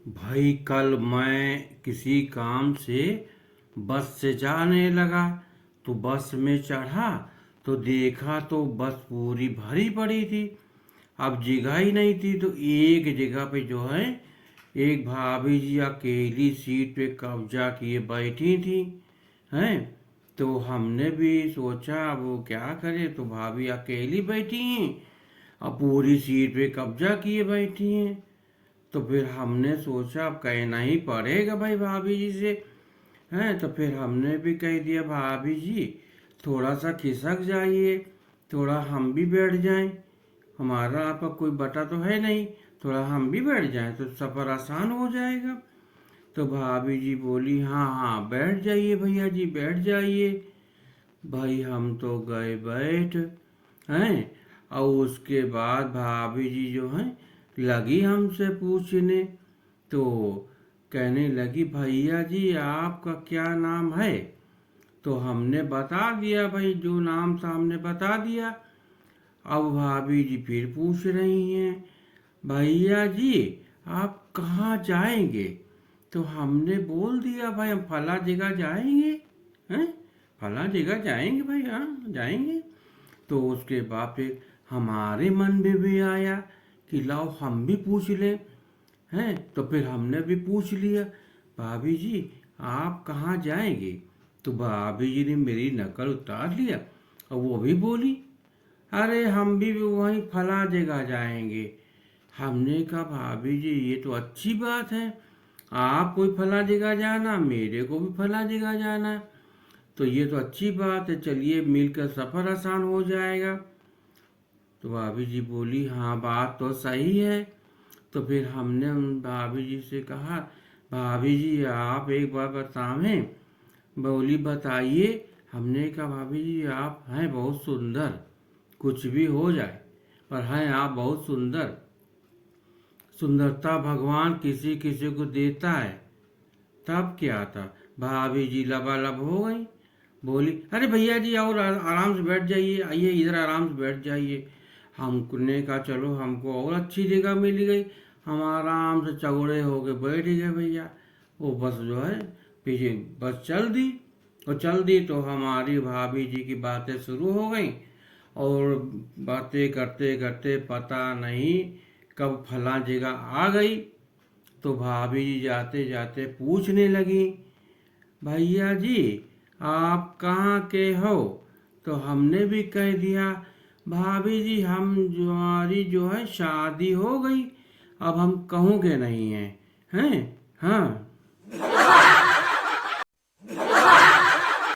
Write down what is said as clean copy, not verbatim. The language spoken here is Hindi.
भाई कल मैं किसी काम से बस से जाने लगा तो बस में चढ़ा तो देखा तो बस पूरी भरी पड़ी थी। अब जगह ही नहीं थी तो एक जगह पे जो है एक भाभी जी अकेली सीट पे कब्जा किए बैठी थी। हैं, तो हमने भी सोचा वो क्या करे, तो भाभी अकेली बैठी हैं अब पूरी सीट पे कब्जा किए बैठी हैं। तो फिर हमने सोचा अब कहना ही पड़ेगा भाई भाभी जी से। हैं, तो फिर हमने भी कह दिया भाभी जी थोड़ा सा खिसक जाइए, थोड़ा हम भी बैठ जाएं। हमारा आपका कोई बटा तो है नहीं, थोड़ा हम भी बैठ जाएं तो सफ़र आसान हो जाएगा। तो भाभी जी बोली हाँ हाँ बैठ जाइए भैया जी बैठ जाइए। भाई हम तो गए बैठ हैं। और उसके बाद भाभी जी जो हैं लगी हमसे पूछने, तो कहने लगी भैया जी आपका क्या नाम है। तो हमने बता दिया भाई, जो नाम था हमने बता दिया। अब भाभी जी फिर पूछ रही हैं भैया जी आप कहाँ जाएंगे। तो हमने बोल दिया भाई हम फला जगह जाएंगे। हैं, फला जगह जाएंगे भाई, हाँ जाएंगे। तो उसके बाद फिर हमारे मन में भी आया कि लाओ हम भी पूछ लें। हैं, तो फिर हमने भी पूछ लिया भाभी जी आप कहाँ जाएंगे। तो भाभी जी ने मेरी नकल उतार लिया और वो भी बोली अरे हम भी वहीं फला जगह जाएंगे। हमने कहा भाभी जी ये तो अच्छी बात है, आप कोई फला जगह जाना मेरे को भी फला जगह जाना, तो ये तो अच्छी बात है, चलिए मिलकर सफ़र आसान हो जाएगा। तो भाभी जी बोली हाँ बात तो सही है। तो फिर हमने उन भाभी जी से कहा भाभी जी आप एक बार बतावें। बोली बताइए। हमने कहा भाभी जी आप हैं बहुत सुंदर, कुछ भी हो जाए पर हैं आप बहुत सुंदर। सुंदरता भगवान किसी किसी को देता है। तब क्या था, भाभी जी लबालब हो गई। बोली अरे भैया जी और आराम से बैठ जाइए, आइए इधर आराम से बैठ जाइए। हमने कहा चलो हमको और अच्छी जगह मिल गई, हम आराम से चौड़े होके बैठ गए भैया। वो बस जो है पीछे बस चल दी। और चल दी तो हमारी भाभी जी की बातें शुरू हो गई। और बातें करते करते पता नहीं कब फला जगह आ गई। तो भाभी जी जाते जाते पूछने लगी भैया जी आप कहाँ के हो। तो हमने भी कह दिया भाभी जी हम हमारी जो है शादी हो गई, अब हम कहूँ के नहीं हैं। हैं, हाँ।